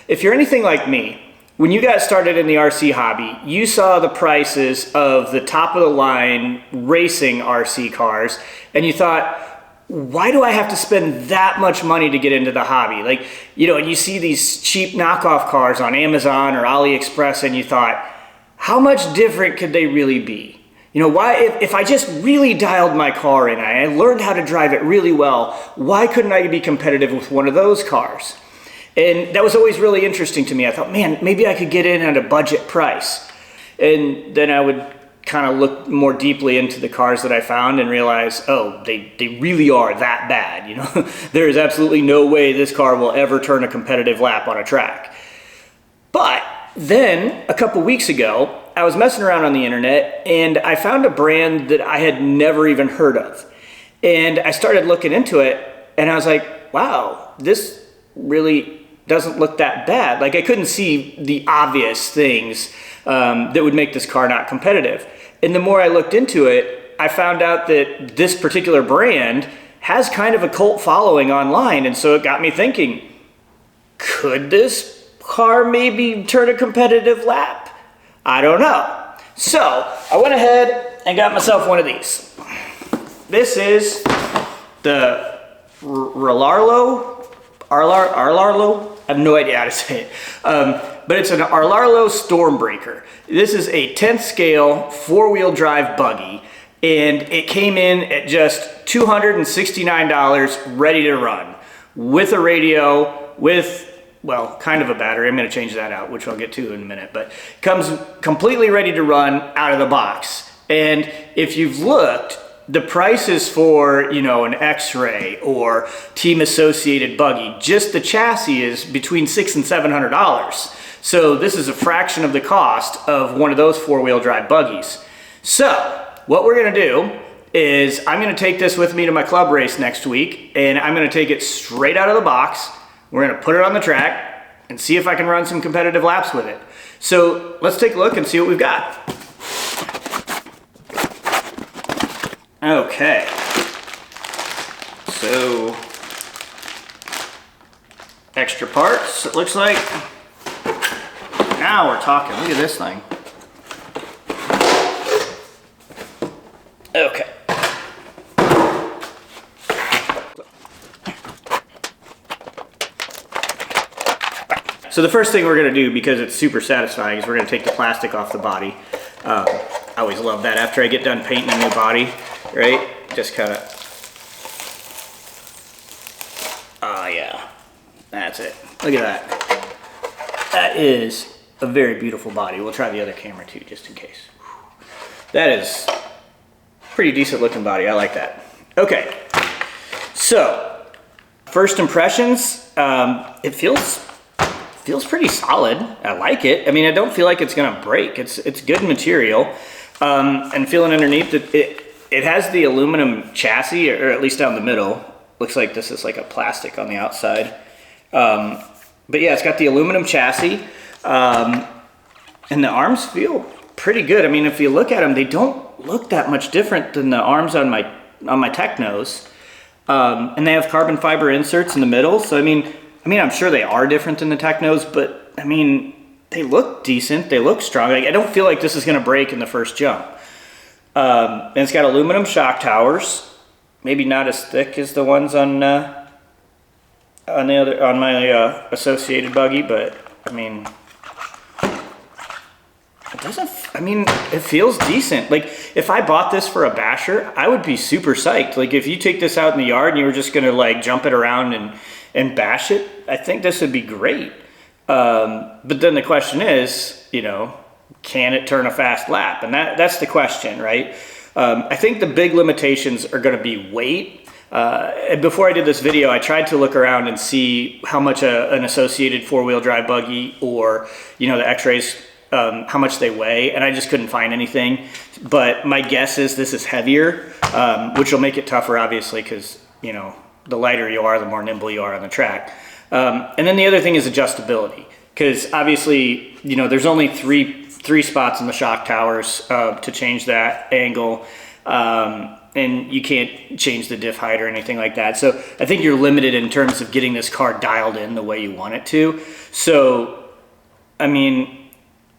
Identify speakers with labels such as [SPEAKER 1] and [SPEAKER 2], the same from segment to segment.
[SPEAKER 1] if you're anything like me, when you got started in the RC hobby, you saw the prices of the top of the line racing RC cars, and you thought, why do I have to spend that much money to get into the hobby? Like, you know, and you see these cheap knockoff cars on Amazon or AliExpress, and you thought, how much different could they really be? You know, why, if I just really dialed my car in, I learned how to drive it really well, why couldn't I be competitive with one of those cars? And that was always really interesting to me. I thought, man, maybe I could get in at a budget price. And then I would kind of look more deeply into the cars that I found and realize, oh, they really are that bad. You know, there is absolutely no way this car will ever turn a competitive lap on a track. But then a couple weeks ago, I was messing around on the internet and I found a brand that I had never even heard of. And I started looking into it and I was like, wow, this really doesn't look that bad. Like, I couldn't see the obvious things that would make this car not competitive. And the more I looked into it, I found out that this particular brand has kind of a cult following online. And so it got me thinking, could this car maybe turn a competitive lap? I don't know. So I went ahead and got myself one of these. This is the Rlaarlo. I have no idea how to say it. But it's an Rlaarlo Stormbreaker. This is a 10th scale 4-wheel drive buggy, and it came in at just $269 ready to run with a radio, with, well, kind of a battery. I'm going to change that out, which I'll get to in a minute, but comes completely ready to run out of the box. And if you've looked, the prices for, you know, an X-Ray or Team Associated buggy, just the chassis is between $600 and $700. So this is a fraction of the cost of one of those 4-wheel drive buggies. So what we're gonna do is I'm gonna take this with me to my club race next week, and I'm gonna take it straight out of the box. We're gonna put it on the track and see if I can run some competitive laps with it. So let's take a look and see what we've got. Okay, so extra parts, it looks like. Now we're talking. Look at this thing. Okay. So the first thing we're going to do, because it's super satisfying, is we're going to take the plastic off the body. I always love that after I get done painting a new body. Right? Just kind of, oh yeah, that's it. Look at that. That is a very beautiful body. We'll try the other camera too, just in case. That is pretty decent looking body. I like that. Okay, so first impressions, it feels pretty solid. I like it. I mean, I don't feel like it's gonna break. It's good material, and feeling underneath it has the aluminum chassis, or at least down the middle. Looks like this is like a plastic on the outside. But yeah, it's got the aluminum chassis, and the arms feel pretty good. I mean, if you look at them, they don't look that much different than the arms on my Technos. And they have carbon fiber inserts in the middle. So I mean, I'm sure they are different than the Technos, but I mean, they look decent. They look strong. Like, I don't feel like this is going to break in the first jump. And it's got aluminum shock towers, maybe not as thick as the ones on my Associated buggy, but I mean, it feels decent. Like, if I bought this for a basher, I would be super psyched. Like, if you take this out in the yard and you were just gonna like jump it around and bash it, I think this would be great. But then the question is, you know, can it turn a fast lap? And that's the question, right? I think the big limitations are going to be weight. And before I did this video, I tried to look around and see how much an Associated 4-wheel drive buggy, or, you know, the X-Rays, how much they weigh, and I just couldn't find anything. But my guess is this is heavier, which will make it tougher, obviously, because, you know, the lighter you are, the more nimble you are on the track. And then the other thing is adjustability, because obviously, you know, there's only three spots in the shock towers to change that angle. and you can't change the diff height or anything like that. So I think you're limited in terms of getting this car dialed in the way you want it to. So, I mean,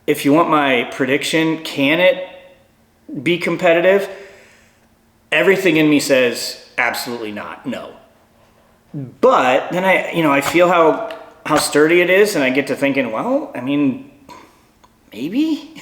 [SPEAKER 1] if you want my prediction, can it be competitive? Everything in me says absolutely not, no. But then I feel how sturdy it is, and I get to thinking, well, I mean, maybe,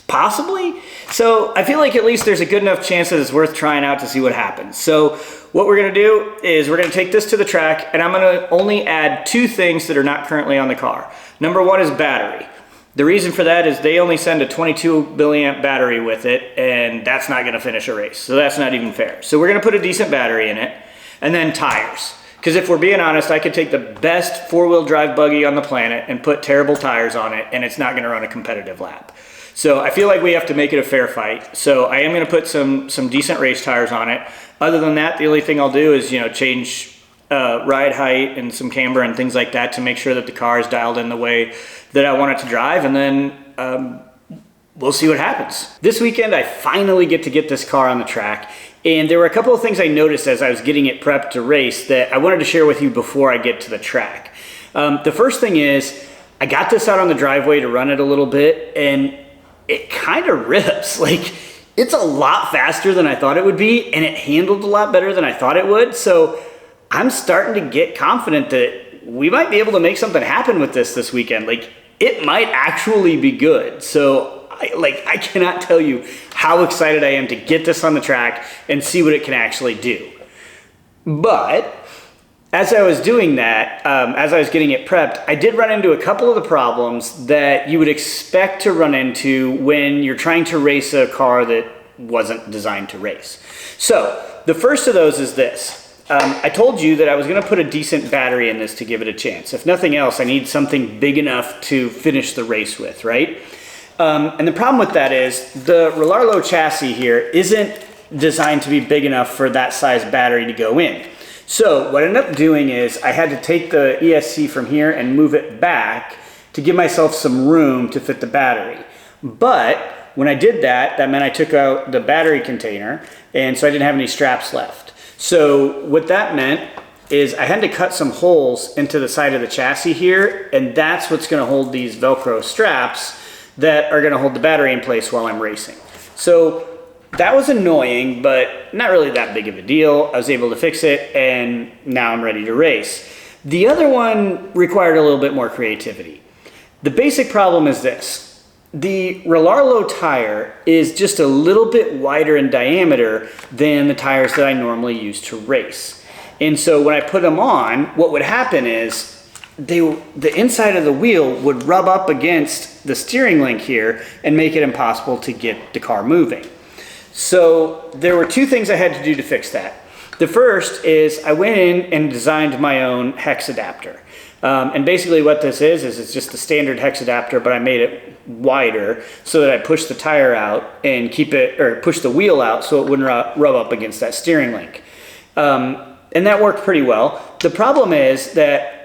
[SPEAKER 1] possibly. So I feel like at least there's a good enough chance that it's worth trying out to see what happens. So what we're gonna do is we're gonna take this to the track, and I'm gonna only add 2 things that are not currently on the car. Number 1 is battery. The reason for that is they only send a 22 milliamp battery with it, and that's not gonna finish a race. So that's not even fair. So we're gonna put a decent battery in it, and then tires. Because if we're being honest, I could take the best 4-wheel drive buggy on the planet and put terrible tires on it, and it's not gonna run a competitive lap. So I feel like we have to make it a fair fight. So I am gonna put some decent race tires on it. Other than that, the only thing I'll do is, change ride height and some camber and things like that to make sure that the car is dialed in the way that I want it to drive, and then we'll see what happens. This weekend, I finally get to get this car on the track. And there were a couple of things I noticed as I was getting it prepped to race that I wanted to share with you before I get to the track. The first thing is, I got this out on the driveway to run it a little bit, and it kind of rips. Like, it's a lot faster than I thought it would be, and it handled a lot better than I thought it would. So I'm starting to get confident that we might be able to make something happen with this weekend. Like, it might actually be good. So I cannot tell you how excited I am to get this on the track and see what it can actually do. But as I was doing that, as I was getting it prepped, I did run into a couple of the problems that you would expect to run into when you're trying to race a car that wasn't designed to race. So the first of those is this. I told you that I was gonna put a decent battery in this to give it a chance. If nothing else, I need something big enough to finish the race with, right? And the problem with that is the Rlaarlo chassis here isn't designed to be big enough for that size battery to go in. So what I ended up doing is I had to take the ESC from here and move it back to give myself some room to fit the battery. But when I did that, that meant I took out the battery container, and so I didn't have any straps left. So what that meant is I had to cut some holes into the side of the chassis here, and that's what's gonna hold these Velcro straps that are gonna hold the battery in place while I'm racing. So that was annoying, but not really that big of a deal. I was able to fix it, and now I'm ready to race. The other one required a little bit more creativity. The basic problem is this. The Rlaarlo tire is just a little bit wider in diameter than the tires that I normally use to race. And so when I put them on, what would happen is the inside of the wheel would rub up against the steering link here and make it impossible to get the car moving. So there were 2 things I had to do to fix that. The first is I went in and designed my own hex adapter. And basically what this is it's just the standard hex adapter, but I made it wider so that I push the tire out and push the wheel out so it wouldn't rub up against that steering link. And that worked pretty well. The problem is that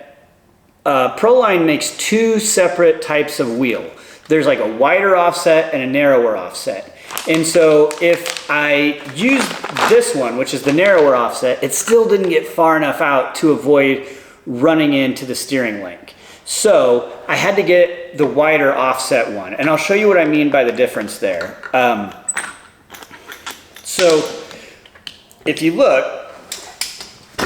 [SPEAKER 1] Proline makes 2 separate types of wheel. There's like a wider offset and a narrower offset. And so if I used this one, which is the narrower offset, it still didn't get far enough out to avoid running into the steering link. So I had to get the wider offset one, and I'll show you what I mean by the difference there. So if you look,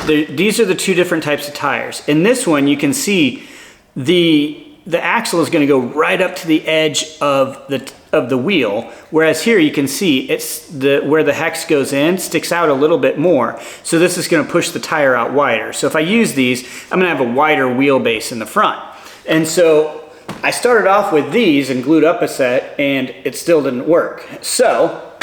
[SPEAKER 1] these are the 2 different types of tires. In this one, you can see the axle is going to go right up to the edge of the wheel, whereas here you can see where the hex goes in sticks out a little bit more. So this is going to push the tire out wider. So if I use these, I'm going to have a wider wheelbase in the front. And so I started off with these and glued up a set, and it still didn't work. So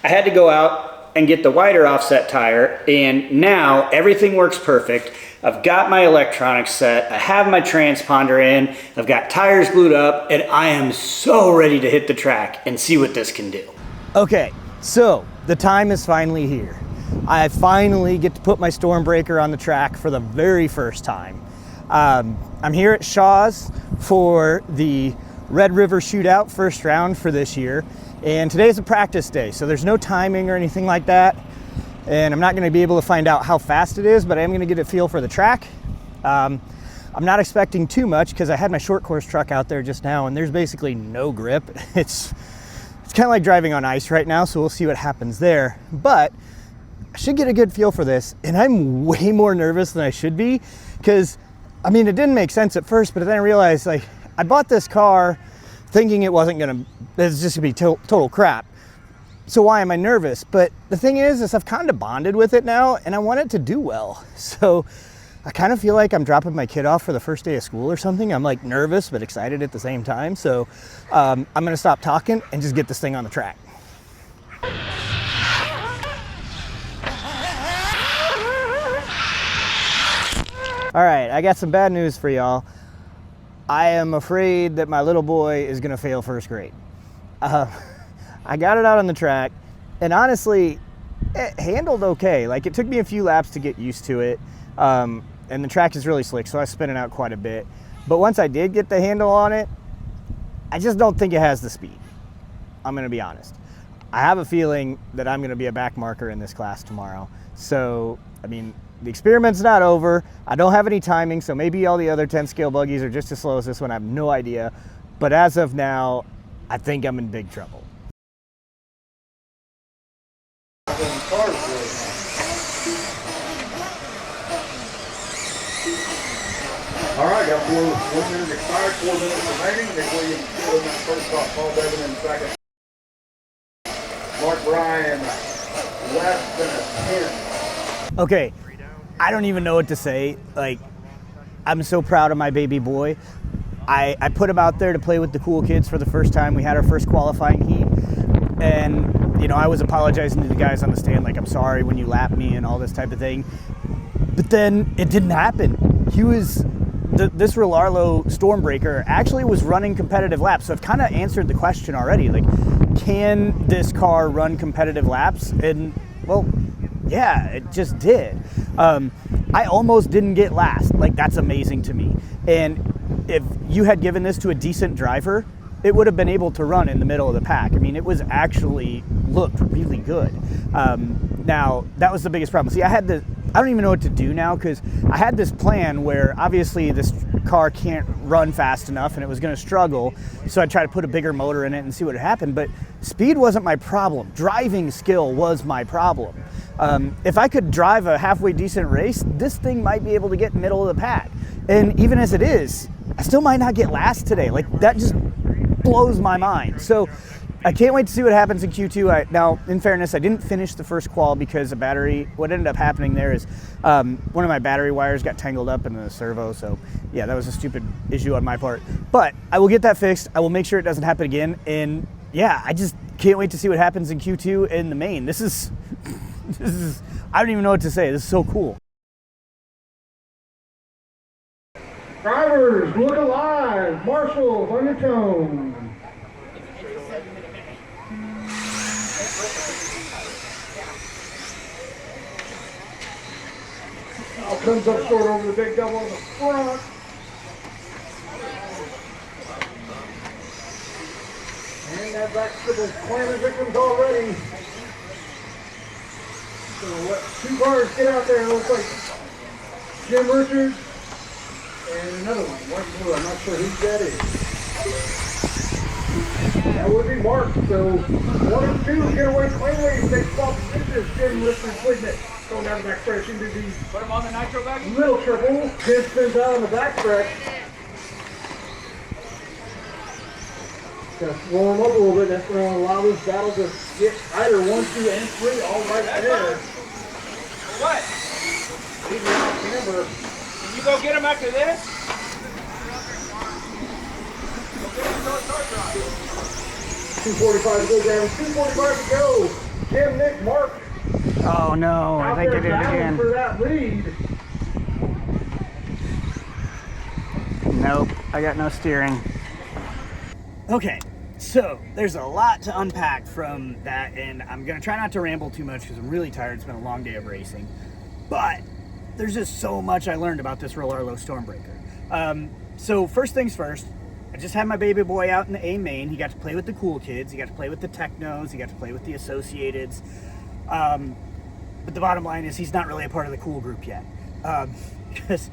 [SPEAKER 1] I had to go out and get the wider offset tire, and now everything works perfect. I've got my electronics set, I have my transponder in, I've got tires glued up, and I am so ready to hit the track and see what this can do. Okay, so the time is finally here. I finally get to put my Stormbreaker on the track for the very first time. I'm here at Shaw's for the Red River Shootout first round for this year. And today's a practice day, so there's no timing or anything like that.
[SPEAKER 2] and I'm not going to be able to find out how fast it is, but I am going to get a feel for the track. I'm not expecting too much because I had my short course truck out there just now, and there's basically no grip. It's kind of like driving on ice right now, so we'll see what happens there. But I should get a good feel for this, and I'm way more nervous than I should be because, I mean, it didn't make sense at first, but then I realized, like, I bought this car thinking it was just going to be total crap. So why am I nervous? But the thing is I've kind of bonded with it now, and I want it to do well. So I kind of feel like I'm dropping my kid off for the first day of school or something. I'm like nervous but excited at the same time. So I'm going to stop talking and just get this thing on the track. All right, I got some bad news for y'all. I am afraid that my little boy is going to fail first grade. I got it out on the track, and honestly, it handled okay. Like, it took me a few laps to get used to it, and the track is really slick, so I was spinning out quite a bit. But once I did get the handle on it, I just don't think it has the speed. I'm going to be honest. I have a feeling that I'm going to be a back marker in this class tomorrow. So, I mean, the experiment's not over. I don't have any timing, so maybe all the other 10 scale buggies are just as slow as this one. I have no idea. But as of now, I think I'm in big trouble.
[SPEAKER 3] All right, got 1 minute expired, 4 minutes remaining. Nick Williams still in that first spot, Paul Devin in second. Mark Bryan, less than a 10.
[SPEAKER 2] Okay, I don't even know what to say. Like, I'm so proud of my baby boy. I put him out there to play with the cool kids for the first time. We had our first qualifying heat, and you know, I was apologizing to the guys on the stand, like, I'm sorry when you lapped me and all this type of thing. But then it didn't happen. This Rlaarlo Stormbreaker actually was running competitive laps, so I've kind of answered the question already. Like, can this car run competitive laps? And, well, yeah, it just did. I almost didn't get last. Like, that's amazing to me. And if you had given this to a decent driver, it would have been able to run in the middle of the pack. I mean, it was actually looked really good. Now, that was the biggest problem. See, I don't even know what to do now, because I had this plan where obviously this car can't run fast enough and it was going to struggle, so I'd try to put a bigger motor in it and see what happened. But speed wasn't my problem. Driving skill was my problem. If I could drive a halfway decent race, this thing might be able to get middle of the pack. And even as it is, I still might not get last today. Like, that just blows my mind. So I can't wait to see what happens in Q2. Now, in fairness, I didn't finish the first qual because what ended up happening there is one of my battery wires got tangled up in the servo. So yeah, that was a stupid issue on my part. But I will get that fixed. I will make sure it doesn't happen again. And yeah, I just can't wait to see what happens in Q2 in the main. This is, I don't even know what to say. This is so cool.
[SPEAKER 3] Drivers, look alive. Marshals on your tone. Now comes up short over the big double on the front. And that back triple claiming victims already. So let 2 cars get out there. It looks like Jim Richards and another one, white blue. I'm not sure who that is. That would be Mark. So 1 and 2 get away cleanly. They swap positions. Jim Richards leading it. Going down the back stretch into the
[SPEAKER 4] Put him on the nitro buggy.
[SPEAKER 3] little triple. Jim spins out on the back stretch. Gonna slow him up a little bit. That's going to allow this battle to get either 1, 2, and 3 all right there.
[SPEAKER 4] What?
[SPEAKER 3] Leaving out Camber.
[SPEAKER 4] Can you go get him after this?
[SPEAKER 3] 2:45 to go down. 2:45 to go. Jim, Nick, Mark.
[SPEAKER 2] Oh no, I think I did it again.
[SPEAKER 3] For that lead.
[SPEAKER 2] Nope, I got no steering. Okay, so there's a lot to unpack from that, and I'm gonna try not to ramble too much because I'm really tired. It's been a long day of racing, but there's just so much I learned about this Rlaarlo Stormbreaker. So first things first, I just had my baby boy out in the A main. He got to play with the cool kids. He got to play with the Technos. He got to play with the Associateds. But the bottom line is he's not really a part of the cool group yet. Because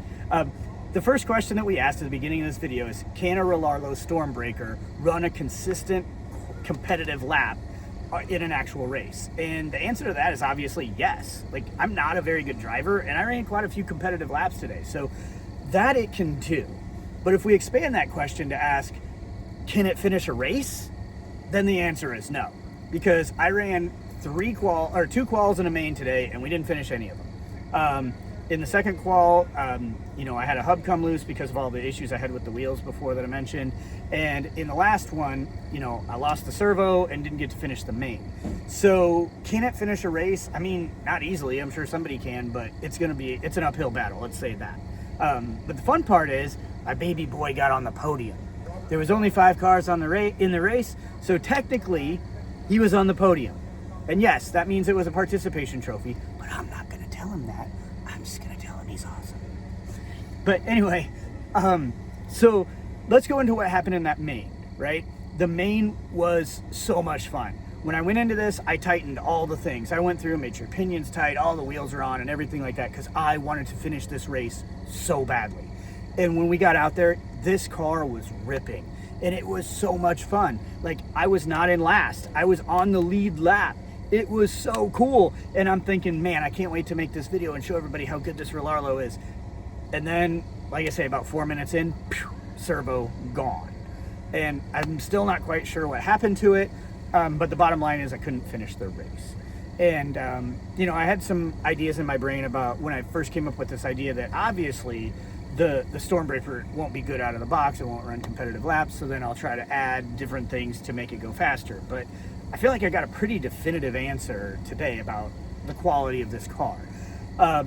[SPEAKER 2] the first question that we asked at the beginning of this video is, can a Rlaarlo Stormbreaker run a consistent competitive lap in an actual race? And the answer to that is obviously yes. Like, I'm not a very good driver, and I ran quite a few competitive laps today, so that it can do. But if we expand that question to ask, can it finish a race? Then the answer is no, because I ran 2 quals and a main today, and we didn't finish any of them. In the second qual, I had a hub come loose because of all the issues I had with the wheels before that I mentioned. And in the last one, I lost the servo and didn't get to finish the main. So can it finish a race? I mean, not easily. I'm sure somebody can, but it's an uphill battle. Let's say that. But the fun part is my baby boy got on the podium. There was only 5 cars in the race, so technically he was on the podium. And yes, that means it was a participation trophy, but I'm not going to tell him that. I'm just going to tell him he's awesome. But anyway, so let's go into what happened in that main, right? The main was so much fun. When I went into this, I tightened all the things. I went through, made sure pinions tight, all the wheels are on and everything like that, because I wanted to finish this race so badly. And when we got out there, this car was ripping, and it was so much fun. Like, I was not in last. I was on the lead lap. It was so cool. And I'm thinking, man, I can't wait to make this video and show everybody how good this Rlaarlo is. And then, like I say, about 4 minutes in, servo gone. And I'm still not quite sure what happened to it, but the bottom line is I couldn't finish the race. And, I had some ideas in my brain about when I first came up with this idea that obviously the Stormbreaker won't be good out of the box. It won't run competitive laps, so then I'll try to add different things to make it go faster. But I feel like I got a pretty definitive answer today about the quality of this car.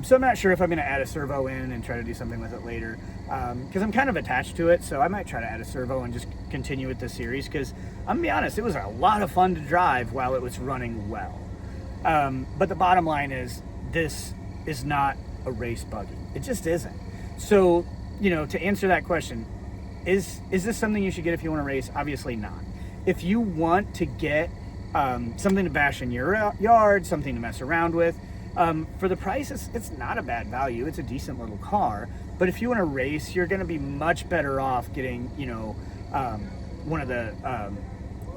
[SPEAKER 2] So I'm not sure if I'm going to add a servo in and try to do something with it later, because I'm kind of attached to it, so I might try to add a servo and just continue with the series, because I'm going to be honest, it was a lot of fun to drive while it was running well. But the bottom line is, this is not a race buggy. It just isn't. So, to answer that question, is this something you should get if you want to race? Obviously not. If you want to get something to bash in your yard, something to mess around with, for the price, it's not a bad value. It's a decent little car. But if you want to race, you're going to be much better off getting, one of the,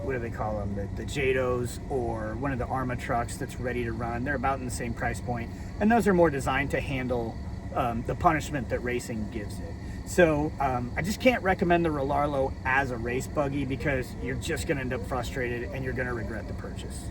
[SPEAKER 2] what do they call them? The Jados, or one of the Arma trucks that's ready to run. They're about in the same price point. And those are more designed to handle the punishment that racing gives it. So I just can't recommend the Rlaarlo as a race buggy, because you're just going to end up frustrated and you're going to regret the purchase.